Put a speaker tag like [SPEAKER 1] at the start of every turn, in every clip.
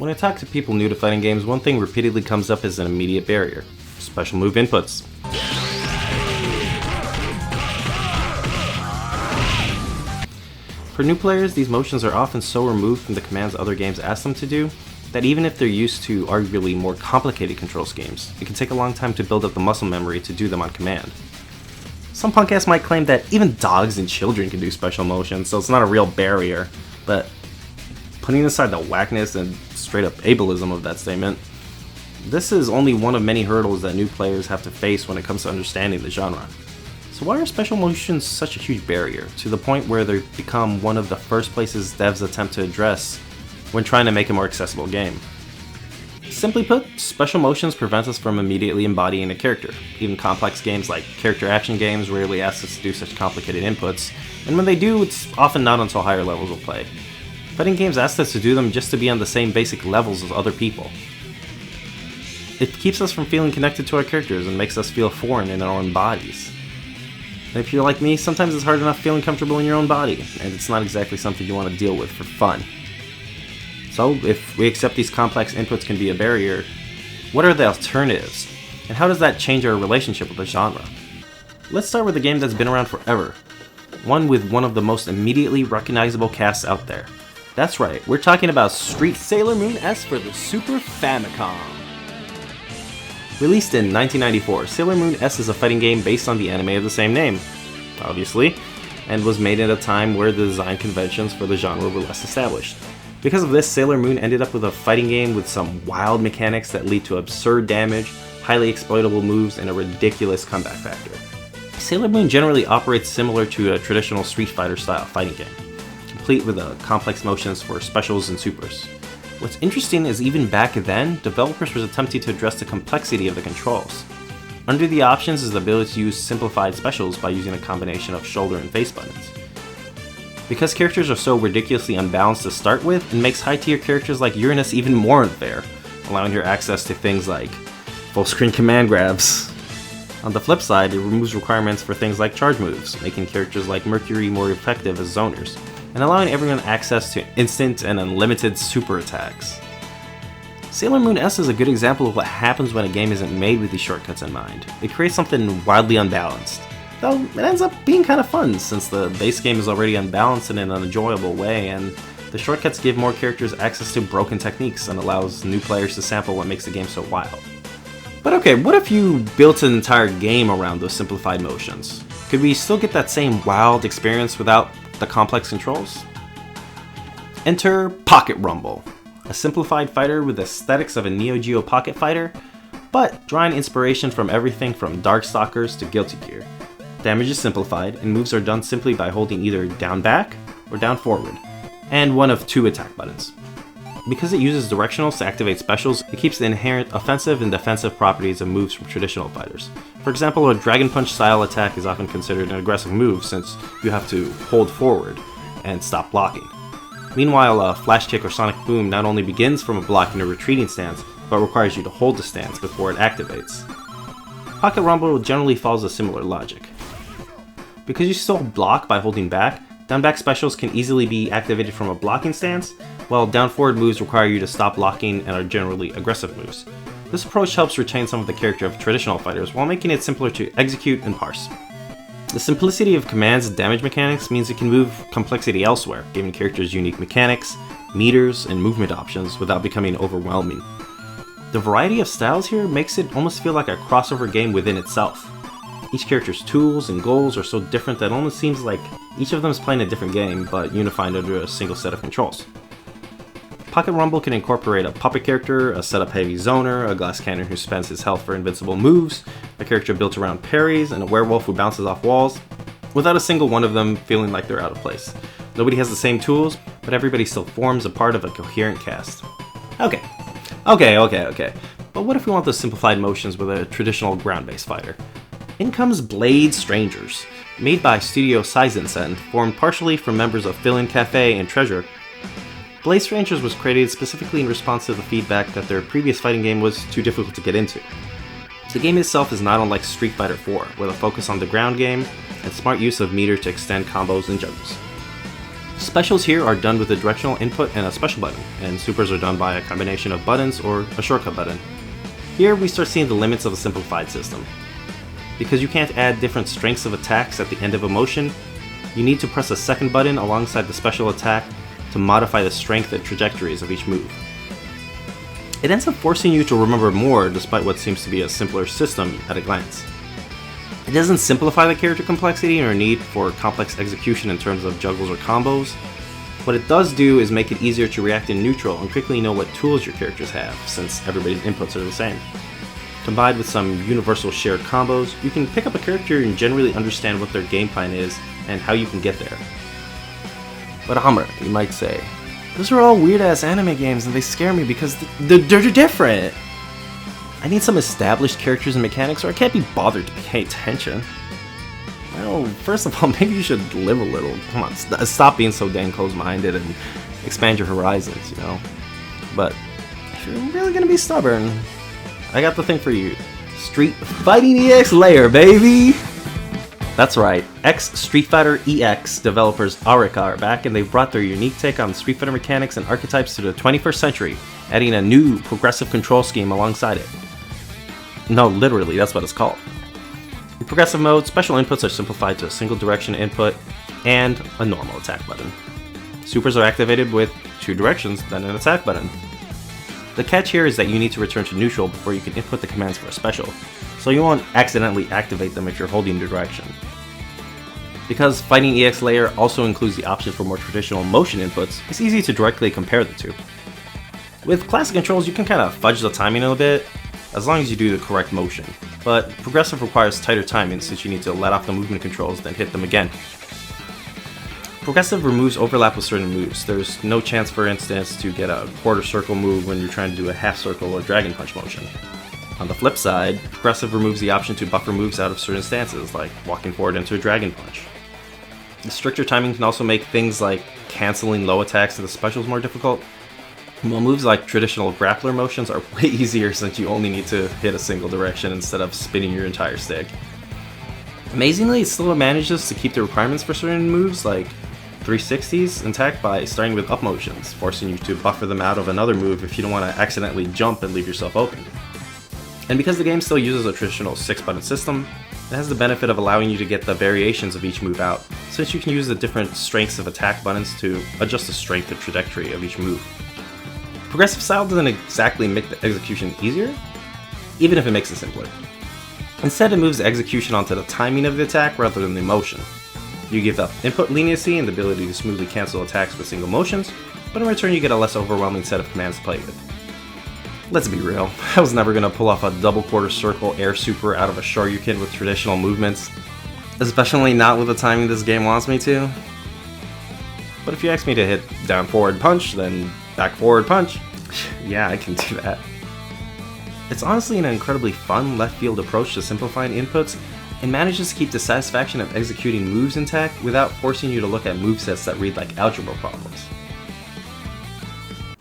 [SPEAKER 1] When I talk to people new to fighting games, one thing repeatedly comes up as an immediate barrier: special move inputs. For new players, these motions are often so removed from the commands other games ask them to do that even if they're used to arguably more complicated control schemes, it can take a long time to build up the muscle memory to do them on command. Some punk ass might claim that even dogs and children can do special motions, so it's not a real barrier, but putting aside the whackness and straight up ableism of that statement, this is only one of many hurdles that new players have to face when it comes to understanding the genre. So why are special motions such a huge barrier, to the point where they've become one of the first places devs attempt to address when trying to make a more accessible game? Simply put, special motions prevent us from immediately embodying a character. Even complex games like character action games rarely ask us to do such complicated inputs, and when they do, it's often not until higher levels of play. Fighting games ask us to do them just to be on the same basic levels as other people. It keeps us from feeling connected to our characters and makes us feel foreign in our own bodies. And if you're like me, sometimes it's hard enough feeling comfortable in your own body, and it's not exactly something you want to deal with for fun. So, if we accept these complex inputs can be a barrier, what are the alternatives? And how does that change our relationship with the genre? Let's start with a game that's been around forever. One with one of the most immediately recognizable casts out there. That's right, we're talking about Street
[SPEAKER 2] Sailor Moon S for the Super Famicom.
[SPEAKER 1] Released in 1994, Sailor Moon S is a fighting game based on the anime of the same name, obviously, and was made at a time where the design conventions for the genre were less established. Because of this, Sailor Moon ended up with a fighting game with some wild mechanics that lead to absurd damage, highly exploitable moves, and a ridiculous comeback factor. Sailor Moon generally operates similar to a traditional Street Fighter style fighting game, complete with complex motions for specials and supers. What's interesting is even back then, developers were attempting to address the complexity of the controls. Under the options is the ability to use simplified specials by using a combination of shoulder and face buttons. Because characters are so ridiculously unbalanced to start with, it makes high-tier characters like Uranus even more unfair, allowing your access to things like full-screen command grabs. On the flip side, it removes requirements for things like charge moves, making characters like Mercury more effective as zoners, and allowing everyone access to instant and unlimited super attacks. Sailor Moon S is a good example of what happens when a game isn't made with these shortcuts in mind. It creates something wildly unbalanced. Though it ends up being kind of fun, since the base game is already unbalanced in an unenjoyable way, and the shortcuts give more characters access to broken techniques and allows new players to sample what makes the game so wild. But okay, what if you built an entire game around those simplified motions? Could we still get that same wild experience without the complex controls? Enter Pocket Rumble, a simplified fighter with aesthetics of a Neo Geo Pocket Fighter, but drawing inspiration from everything from Darkstalkers to Guilty Gear. Damage is simplified, and moves are done simply by holding either down back or down forward, and one of two attack buttons. Because it uses directionals to activate specials, it keeps the inherent offensive and defensive properties of moves from traditional fighters. For example, a Dragon Punch style attack is often considered an aggressive move since you have to hold forward and stop blocking. Meanwhile, a Flash Kick or Sonic Boom not only begins from a blocking or retreating stance, but requires you to hold the stance before it activates. Pocket Rumble generally follows a similar logic. Because you still block by holding back, down back specials can easily be activated from a blocking stance, while down forward moves require you to stop blocking and are generally aggressive moves. This approach helps retain some of the character of traditional fighters while making it simpler to execute and parse. The simplicity of commands and damage mechanics means it can move complexity elsewhere, giving characters unique mechanics, meters, and movement options without becoming overwhelming. The variety of styles here makes it almost feel like a crossover game within itself. Each character's tools and goals are so different that it almost seems like each of them is playing a different game, but unified under a single set of controls. Pocket Rumble can incorporate a puppet character, a setup-heavy zoner, a glass cannon who spends his health for invincible moves, a character built around parries, and a werewolf who bounces off walls, without a single one of them feeling like they're out of place. Nobody has the same tools, but everybody still forms a part of a coherent cast. Okay. But what if we want those simplified motions with a traditional ground-based fighter? In comes Blade Strangers, made by Studio Seizensen, formed partially from members of Fill-In Cafe and Treasure. Blade Strangers was created specifically in response to the feedback that their previous fighting game was too difficult to get into. The game itself is not unlike Street Fighter 4, with a focus on the ground game and smart use of meter to extend combos and juggles. Specials here are done with a directional input and a special button, and supers are done by a combination of buttons or a shortcut button. Here we start seeing the limits of a simplified system. Because you can't add different strengths of attacks at the end of a motion, you need to press a second button alongside the special attack to modify the strength and trajectories of each move. It ends up forcing you to remember more despite what seems to be a simpler system at a glance. It doesn't simplify the character complexity or need for complex execution in terms of juggles or combos. What it does do is make it easier to react in neutral and quickly know what tools your characters have, since everybody's inputs are the same. Combined with some universal shared combos, you can pick up a character and generally understand what their game plan is and how you can get there. But Amr, you might say, those are all weird ass anime games and they scare me because they're different. I need some established characters and mechanics or I can't be bothered to pay attention. Well, first of all, maybe you should live a little. Come on, stop being so dang close-minded and expand your horizons, you know? But if you're really gonna be stubborn, I got the thing for you. Street Fighting EX Layer, baby! That's right, Street Fighter EX developers Arika are back and they've brought their unique take on Street Fighter mechanics and archetypes to the 21st century, adding a new progressive control scheme alongside it. No, literally, that's what it's called. In progressive mode, special inputs are simplified to a single direction input and a normal attack button. Supers are activated with 2 directions, then an attack button. The catch here is that you need to return to neutral before you can input the commands for a special, so you won't accidentally activate them if you're holding the direction. Because Fighting EX Layer also includes the option for more traditional motion inputs, it's easy to directly compare the two. With classic controls, you can kind of fudge the timing a bit, as long as you do the correct motion, but progressive requires tighter timing since you need to let off the movement controls then hit them again. Progressive removes overlap with certain moves. There's no chance, for instance, to get a quarter circle move when you're trying to do a half circle or dragon punch motion. On the flip side, progressive removes the option to buffer moves out of certain stances, like walking forward into a dragon punch. The stricter timing can also make things like canceling low attacks to the specials more difficult, while moves like traditional grappler motions are way easier since you only need to hit a single direction instead of spinning your entire stick. Amazingly, it still manages to keep the requirements for certain moves like 360s intact by starting with up motions, forcing you to buffer them out of another move if you don't want to accidentally jump and leave yourself open. And because the game still uses a traditional 6-button system, it has the benefit of allowing you to get the variations of each move out, since you can use the different strengths of attack buttons to adjust the strength and trajectory of each move. Progressive style doesn't exactly make the execution easier, even if it makes it simpler. Instead, it moves the execution onto the timing of the attack rather than the motion. You give up input leniency and the ability to smoothly cancel attacks with single motions, but in return you get a less overwhelming set of commands to play with. Let's be real, I was never going to pull off a double quarter circle air super out of a Shoryuken with traditional movements, especially not with the timing this game wants me to. But if you ask me to hit down forward punch, then back forward punch, yeah, I can do that. It's honestly an incredibly fun left field approach to simplifying inputs and manages to keep the satisfaction of executing moves intact without forcing you to look at movesets that read like algebra problems.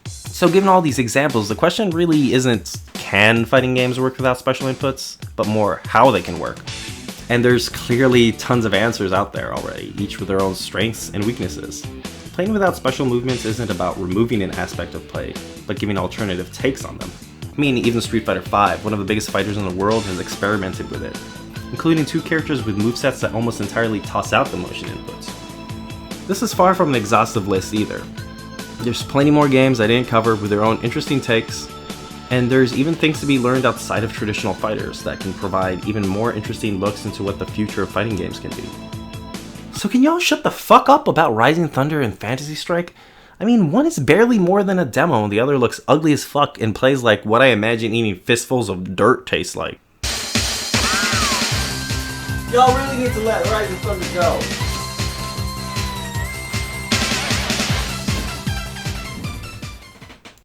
[SPEAKER 1] So given all these examples, the question really isn't can fighting games work without special inputs, but more how they can work. And there's clearly tons of answers out there already, each with their own strengths and weaknesses. Playing without special movements isn't about removing an aspect of play, but giving alternative takes on them. I mean, even Street Fighter V, one of the biggest fighters in the world, has experimented with it, including 2 characters with movesets that almost entirely toss out the motion inputs. This is far from an exhaustive list either. There's plenty more games I didn't cover with their own interesting takes, and there's even things to be learned outside of traditional fighters that can provide even more interesting looks into what the future of fighting games can be. So can y'all shut the fuck up about Rising Thunder and Fantasy Strike? I mean, one is barely more than a demo and the other looks ugly as fuck and plays like what I imagine eating fistfuls of dirt tastes like. Y'all really need to let Rising Thunder go.